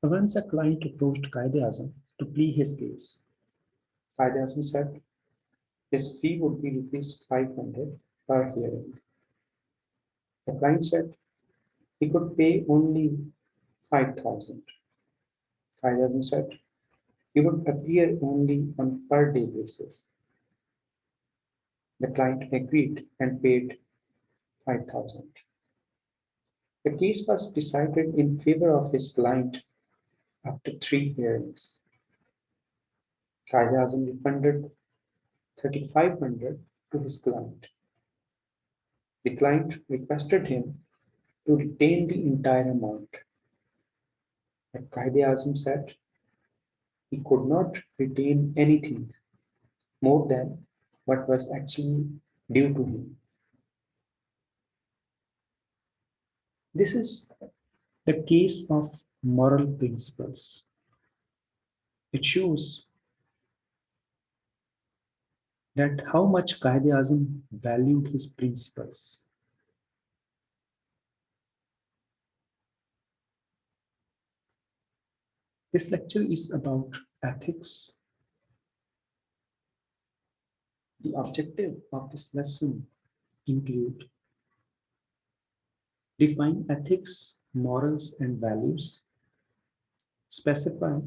Once a client approached Quaid-e-Azam to plead his case. Quaid-e-Azam said his fee would be rupees 500 per hearing. The client said he could pay only 5,000. Quaid-e-Azam said he would appear only on per day basis. The client agreed and paid 5,000. The case was decided in favor of his client after 3 hearings. Quaid-e-Azam refunded 3,500 to his client. The client requested him to retain the entire amount. But Quaid-e-Azam said he could not retain anything more than what was actually due to him. This is the case of moral principles. It shows that how much Quaid-e-Azam valued his principles. This lecture is about ethics. The objective of this lesson include define ethics, morals, and values, specify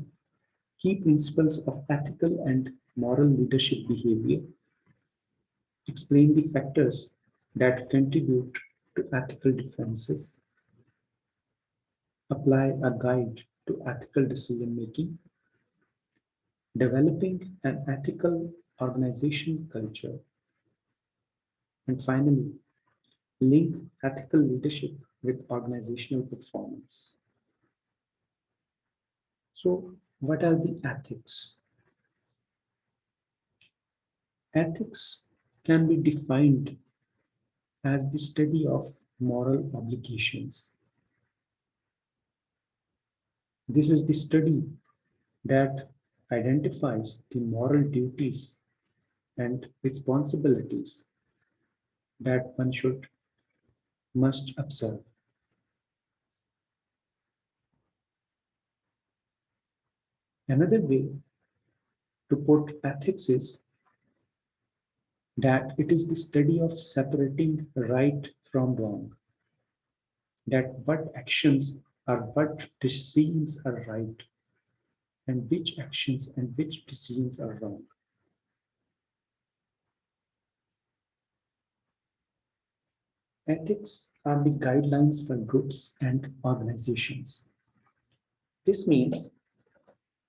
key principles of ethical and moral leadership behavior, explain the factors that contribute to ethical differences, apply a guide to ethical decision making, developing an ethical organization culture, and finally, link ethical leadership with organizational performance. So, what are the ethics? Ethics can be defined as the study of moral obligations. This is the study that identifies the moral duties and responsibilities that one must observe. Another way to put ethics is that it is the study of separating right from wrong. That what actions or what decisions are right and which actions and which decisions are wrong. Ethics are the guidelines for groups and organizations. This means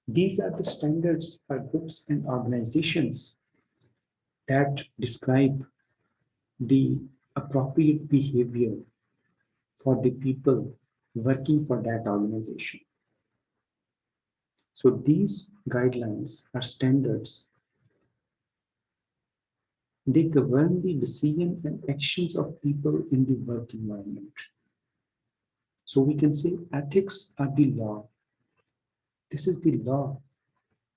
these are the standards for groups and organizations that describe the appropriate behavior for the people working for that organization. So these guidelines are standards. They govern the decision and actions of people in the work environment. So we can say ethics are the law. This is the law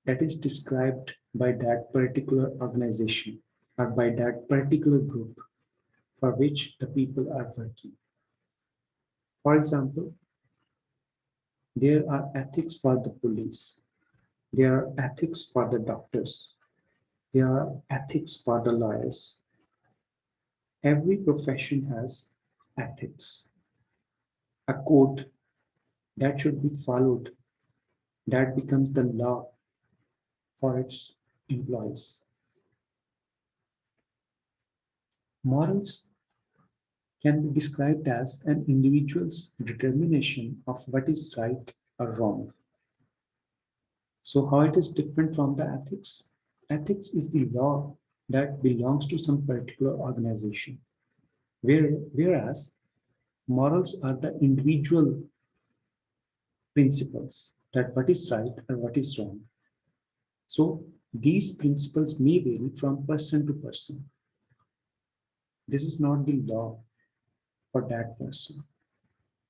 that is described by that particular organization or by that particular group for which the people are working. For example, there are ethics for the police. There are ethics for the doctors. There are ethics for the lawyers. Every profession has ethics, a code that should be followed, that becomes the law for its employees. Morals can be described as an individual's determination of what is right or wrong. So how it is different from the ethics? Ethics is the law that belongs to some particular organization, whereas morals are the individual principles that what is right and what is wrong. So these principles may vary from person to person. This is not the law for that person.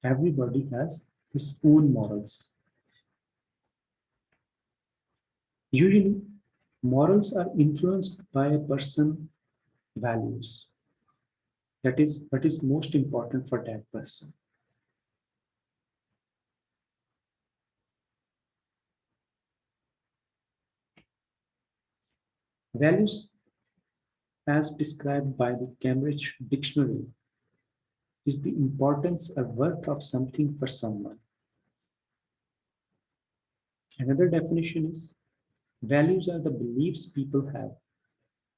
Everybody has his own morals. Usually, morals are influenced by a person's values. That is what is most important for that person. Values, as described by the Cambridge Dictionary, is the importance or worth of something for someone. Another definition is values are the beliefs people have,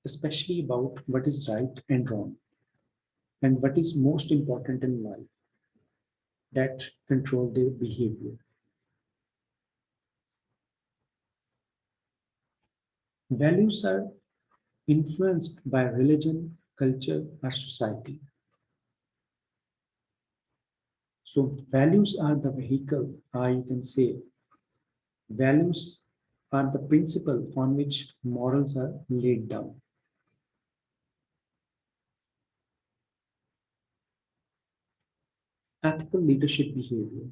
especially about what is right and wrong, and what is most important in life, that control their behavior. Values are influenced by religion, culture, or society. So, values are the vehicle, or you can say, values are the principle on which morals are laid down. Ethical leadership behavior.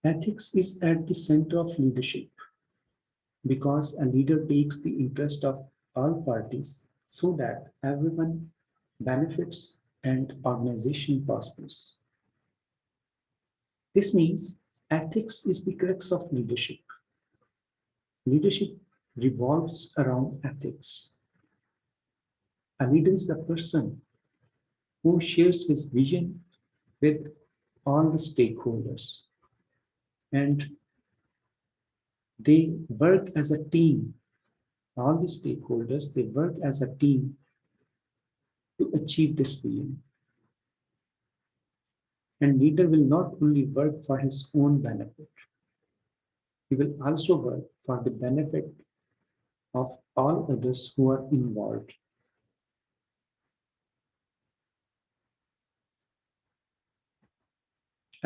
Ethics is at the center of leadership because a leader takes the interest of all parties so that everyone benefits and organization prospers. This means ethics is the crux of leadership. Leadership revolves around ethics. A leader is the person who shares his vision with all the stakeholders and they work as a team. All the stakeholders, they work as a team to achieve this vision. And leader will not only work for his own benefit, he will also work for the benefit of all others who are involved.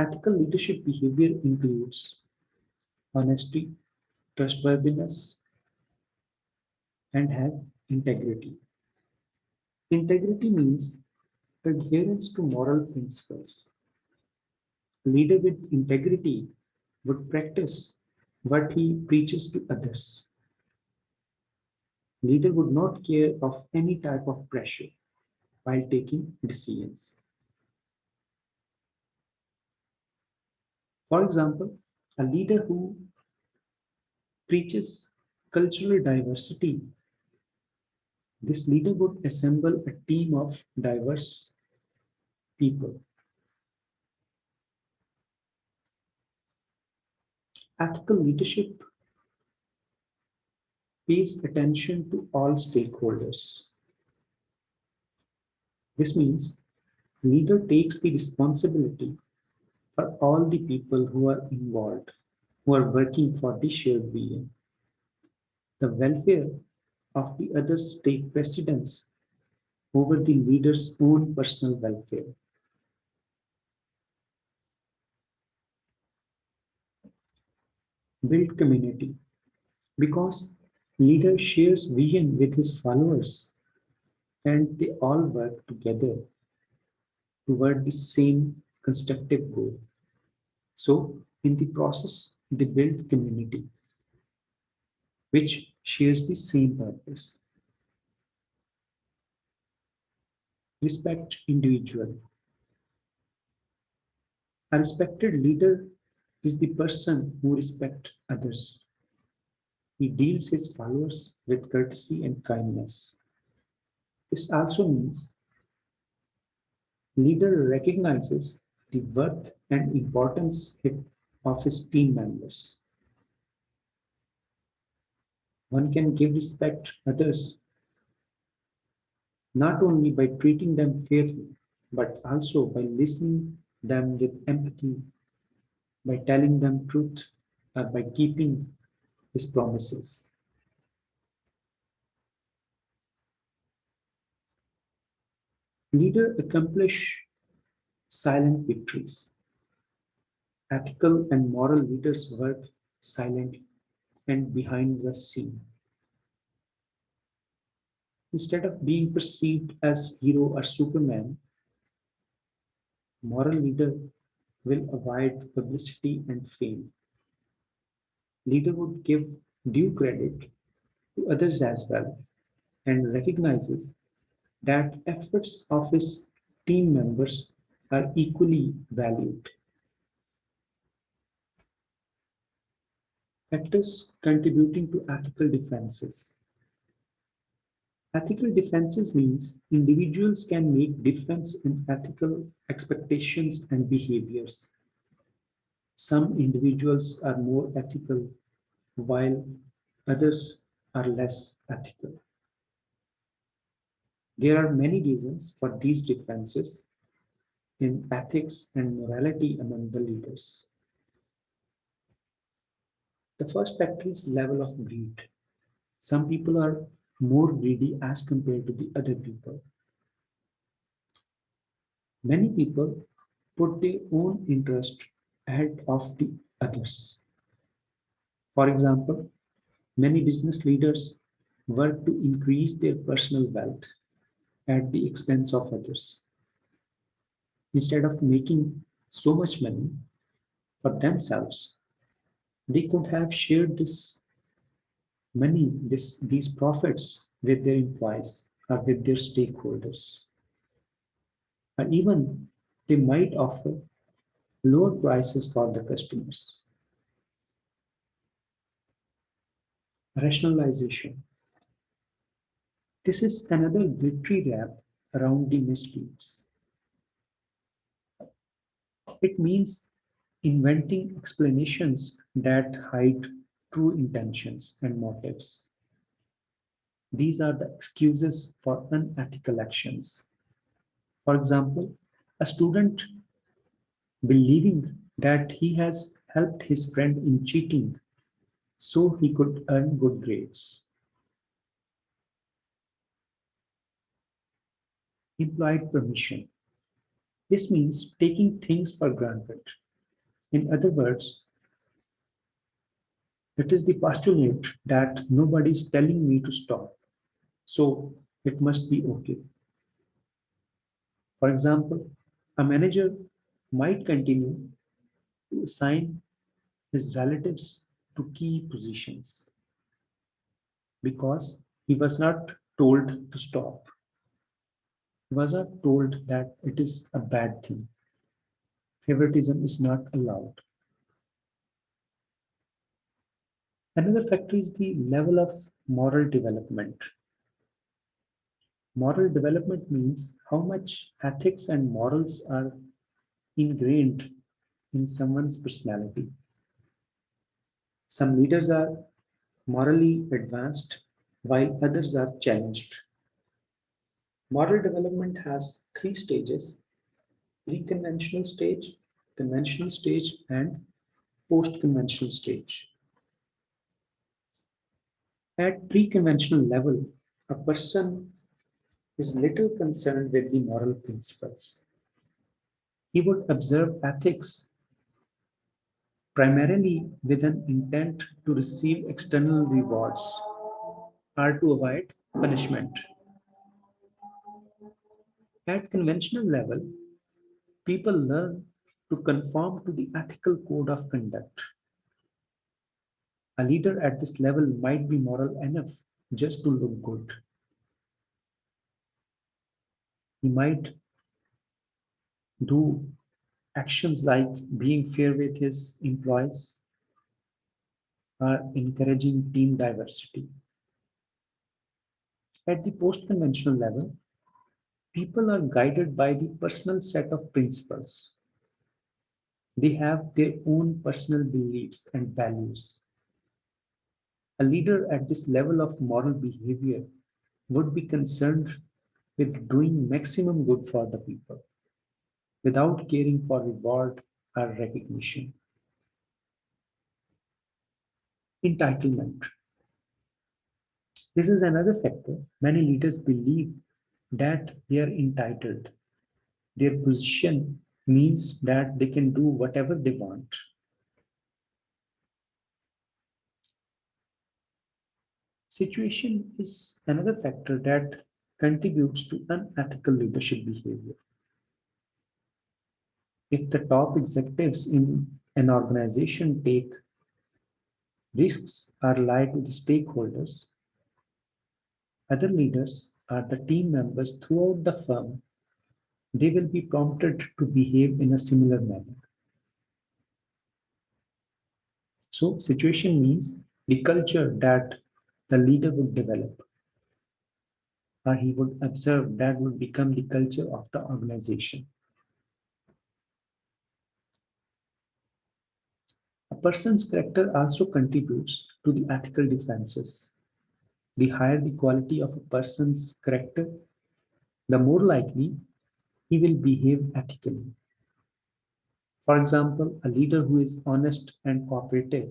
Ethical leadership behavior includes honesty, trustworthiness, and have integrity. Integrity means adherence to moral principles. A leader with integrity would practice what he preaches to others. Leader would not care of any type of pressure while taking decisions. For example, a leader who preaches cultural diversity, this leader would assemble a team of diverse people. Ethical leadership pays attention to all stakeholders. This means leader takes the responsibility for all the people who are involved, who are working for the shared vision. The welfare of the others take precedence over the leader's own personal welfare. Build community. Because leader shares vision with his followers and they all work together toward the same constructive goal. So, in the process, they build community which shares the same purpose. Respect individual. A respected leader is the person who respects others. He deals his followers with courtesy and kindness. This also means leader recognizes the worth and importance of his team members. One can give respect others not only by treating them fairly, but also by listening them with empathy, by telling them truth, or by keeping his promises. Leader accomplish silent victories. Ethical and moral leaders work silently and behind the scene. Instead of being perceived as hero or superman, moral leader will avoid publicity and fame. Leader would give due credit to others as well and recognizes that efforts of his team members are equally valued. Factors contributing to ethical defenses. Ethical defenses means individuals can make difference in ethical expectations and behaviors. Some individuals are more ethical while others are less ethical. There are many reasons for these differences in ethics and morality among the leaders. The first factor is level of greed. Some people are more greedy as compared to the other people. Many people put their own interest ahead of the others. For example, many business leaders work to increase their personal wealth at the expense of others. Instead of making so much money for themselves, they could have shared this money, these profits with their employees or with their stakeholders. Or even they might offer lower prices for the customers. Rationalization. This is another glittery wrap around the misdeeds. It means inventing explanations that hide true intentions and motives. These are the excuses for unethical actions. For example, a student believing that he has helped his friend in cheating so he could earn good grades. Implied permission. This means taking things for granted. In other words, it is the postulate that nobody is telling me to stop, so it must be okay. For example, a manager might continue to assign his relatives to key positions because he was not told to stop. He was not told that it is a bad thing. Favoritism is not allowed. Another factor is the level of moral development. Moral development means how much ethics and morals are ingrained in someone's personality. Some leaders are morally advanced while others are challenged. Moral development has three stages: pre-conventional stage, conventional stage, and post-conventional stage. At pre-conventional level, a person is little concerned with the moral principles. He would observe ethics primarily with an intent to receive external rewards or to avoid punishment. At conventional level, people learn to conform to the ethical code of conduct. A leader at this level might be moral enough just to look good. He might do actions like being fair with his employees or encouraging team diversity. At the post conventional level, people are guided by the personal set of principles. They have their own personal beliefs and values. A leader at this level of moral behavior would be concerned with doing maximum good for the people without caring for reward or recognition. Entitlement. This is another factor. Many leaders believe that they are entitled. Their position means that they can do whatever they want. Situation is another factor that contributes to unethical leadership behavior. If the top executives in an organization take risks or lie to the stakeholders, other leaders or the team members throughout the firm, they will be prompted to behave in a similar manner. So situation means the culture that the leader would develop, or he would observe, that would become the culture of the organization. A person's character also contributes to the ethical defenses. The higher the quality of a person's character, the more likely he will behave ethically. For example, a leader who is honest and cooperative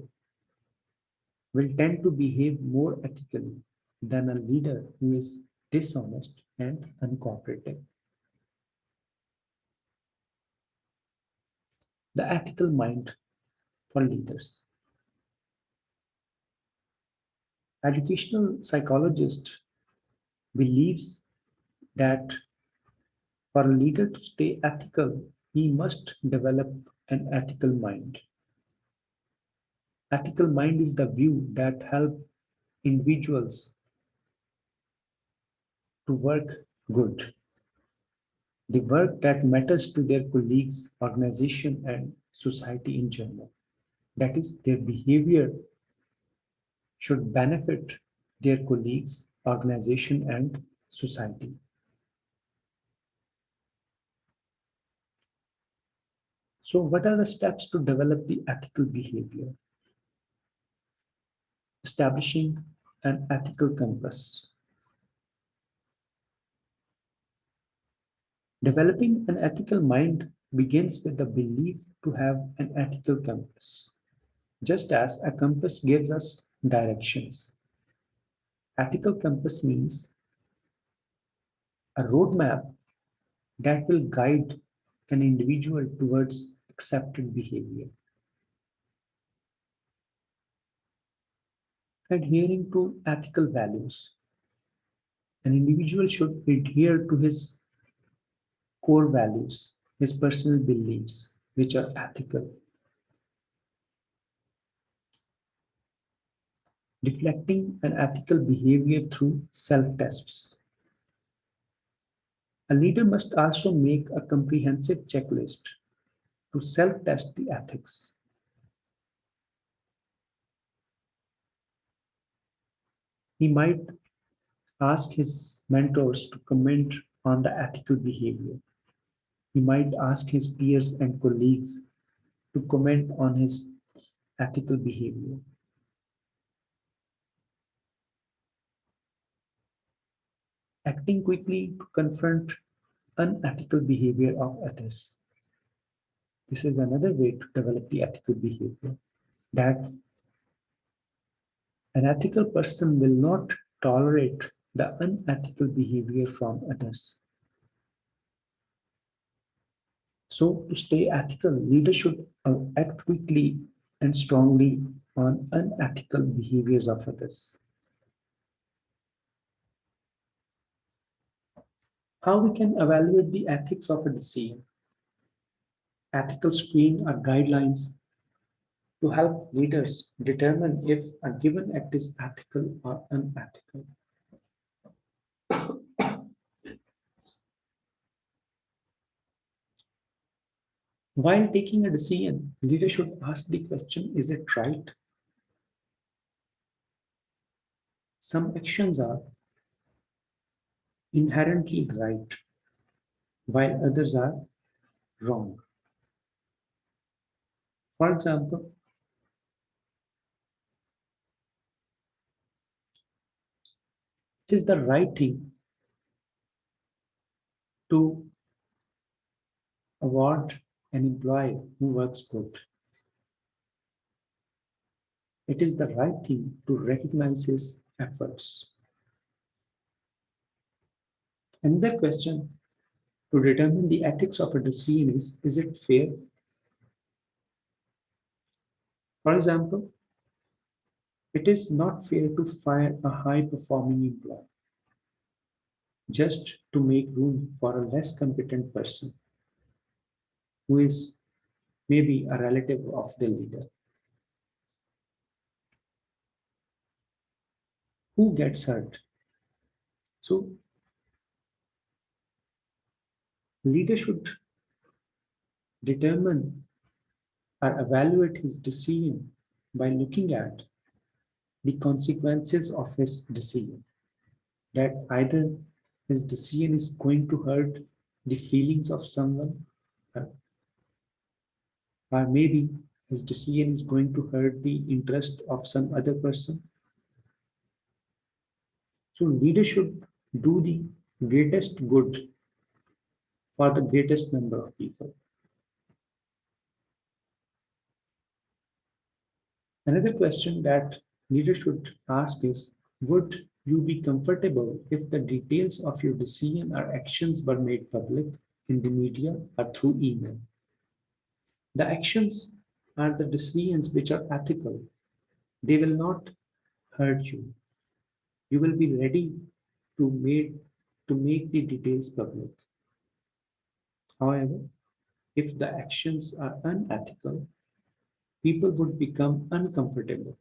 will tend to behave more ethically than a leader who is dishonest and uncooperative. The ethical mind for leaders. Educational psychologist believes that for a leader to stay ethical, he must develop an ethical mind. Ethical mind is the view that help individuals to work good, the work that matters to their colleagues, organization, and society in general. That is, their behavior should benefit their colleagues, organization, and society. So, what are the steps to develop the ethical behavior? Establishing an ethical compass. Developing an ethical mind begins with the belief to have an ethical compass. Just as a compass gives us directions, ethical compass means a roadmap that will guide an individual towards accepted behavior. Adhering to ethical values. An individual should adhere to his core values, his personal beliefs, which are ethical. Reflecting an ethical behavior through self-tests. A leader must also make a comprehensive checklist to self-test the ethics. He might ask his mentors to comment on the ethical behavior. He might ask his peers and colleagues to comment on his ethical behavior. Acting quickly to confront unethical behavior of others. This is another way to develop the ethical behavior, that an ethical person will not tolerate the unethical behavior from others. So, to stay ethical, leaders should act quickly and strongly on unethical behaviors of others. How we can evaluate the ethics of a decision? Ethical screen are guidelines to help leaders determine if a given act is ethical or unethical. While taking a decision, leaders should ask the question, is it right? Some actions are inherently right, while others are wrong. For example, it is the right thing to award an employee who works good. It is the right thing to recognize his efforts. Another question to determine the ethics of a decision is it fair? For example, it is not fair to fire a high performing employee just to make room for a less competent person who is maybe a relative of the leader. Who gets hurt? So, leader should determine or evaluate his decision by looking at the consequences of his decision, that either his decision is going to hurt the feelings of someone, uh, or maybe his decision is going to hurt the interest of some other person. So leaders should do the greatest good for the greatest number of people. Another question that leaders should ask is, would you be comfortable if the details of your decision or actions were made public in the media or through email? The actions are the decisions which are ethical. They will not hurt you. You will be ready to make the details public. However, if the actions are unethical, people would become uncomfortable.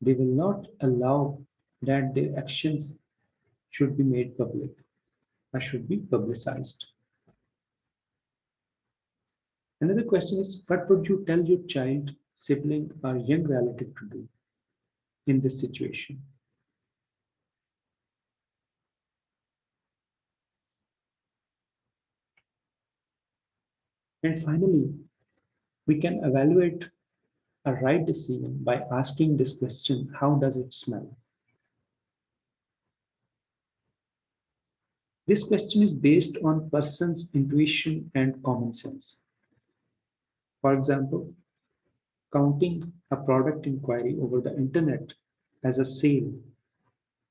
They will not allow that their actions should be made public or should be publicized. Another question is, what would you tell your child, sibling, or young relative to do in this situation? And finally, we can evaluate a right decision by asking this question, how does it smell? This question is based on person's intuition and common sense. For example, counting a product inquiry over the internet as a sale,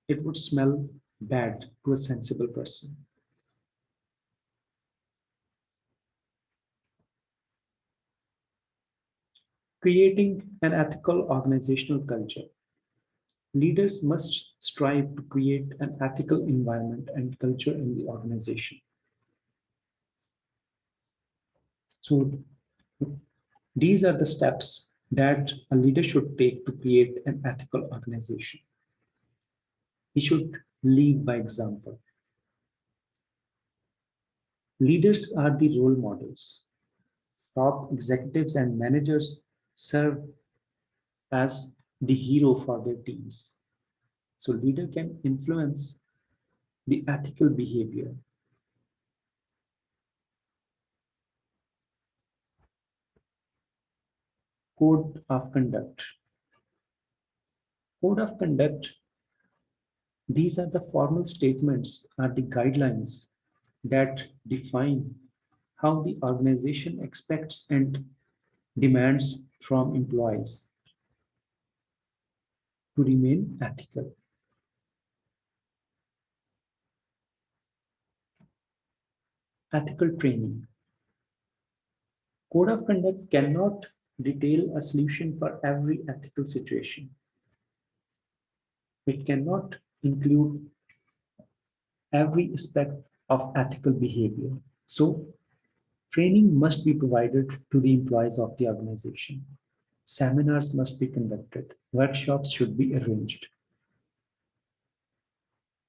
it would smell bad to a sensible person. Creating an ethical organizational culture. Leaders must strive to create an ethical environment and culture in the organization. So these are the steps that a leader should take to create an ethical organization. He should lead by example. Leaders are the role models. Top executives and managers serve as the hero for their teams. So leader can influence the ethical behavior. Code of conduct. Code of conduct, these are the formal statements, are the guidelines that define how the organization expects and demands from employees to remain ethical. Ethical training. Code of conduct cannot detail a solution for every ethical situation. It cannot include every aspect of ethical behavior. So, training must be provided to the employees of the organization. Seminars must be conducted. Workshops should be arranged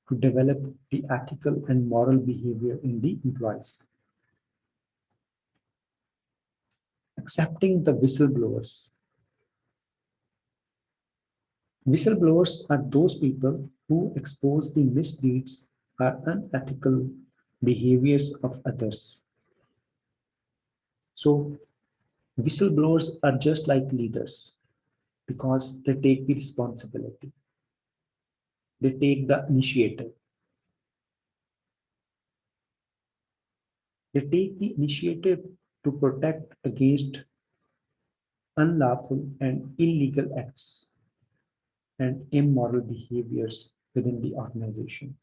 to develop the ethical and moral behavior in the employees. Accepting the whistleblowers. Whistleblowers are those people who expose the misdeeds or unethical behaviors of others. So, whistleblowers are just like leaders because they take the responsibility, they take the initiative. They take the initiative to protect against unlawful and illegal acts and immoral behaviors within the organization.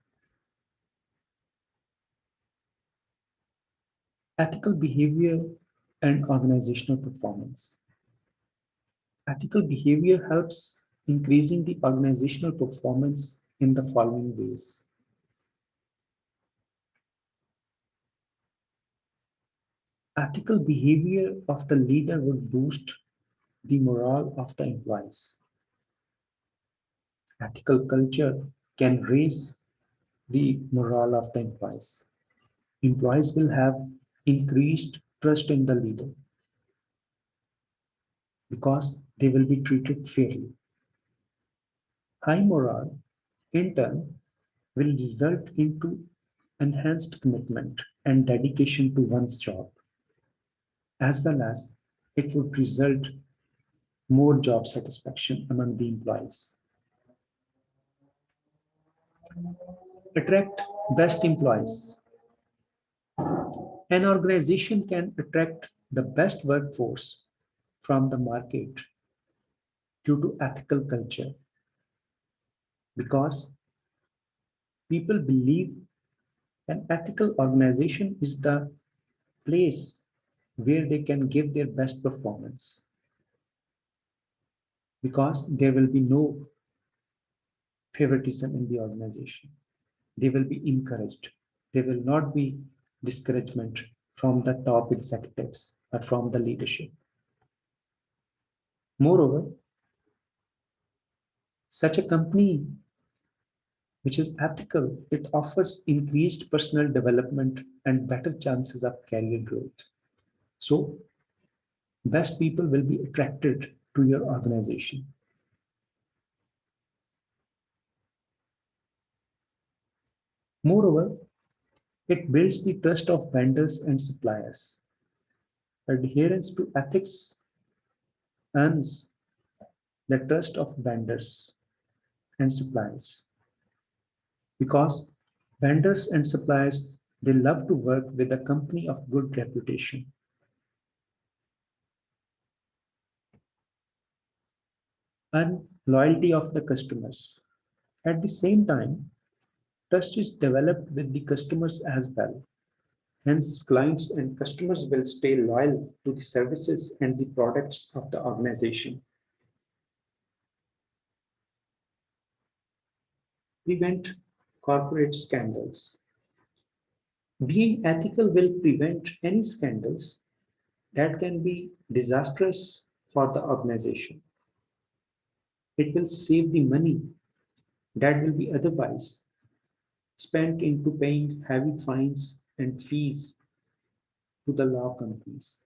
Ethical behavior and organizational performance. Ethical behavior helps increasing the organizational performance in the following ways. Ethical behavior of the leader would boost the morale of the employees. Ethical culture can raise the morale of the employees. Employees will have increased trust in the leader because they will be treated fairly. High morale, in turn, will result into enhanced commitment and dedication to one's job, as well as it would result more job satisfaction among the employees. Attract best employees. An organization can attract the best workforce from the market due to ethical culture because people believe an ethical organization is the place where they can give their best performance because there will be no favoritism in the organization. They will be encouraged. There will not be discouragement from the top executives or from the leadership. Moreover, such a company which is ethical, it offers increased personal development and better chances of career growth. So, best people will be attracted to your organization. Moreover, it builds the trust of vendors and suppliers. Adherence to ethics earns the trust of vendors and suppliers because vendors and suppliers they love to work with a company of good reputation. And loyalty of the customers. At the same time, trust is developed with the customers as well. Hence, clients and customers will stay loyal to the services and the products of the organization. Prevent corporate scandals. Being ethical will prevent any scandals that can be disastrous for the organization. It will save the money that will be otherwise spent into paying heavy fines and fees to the law companies.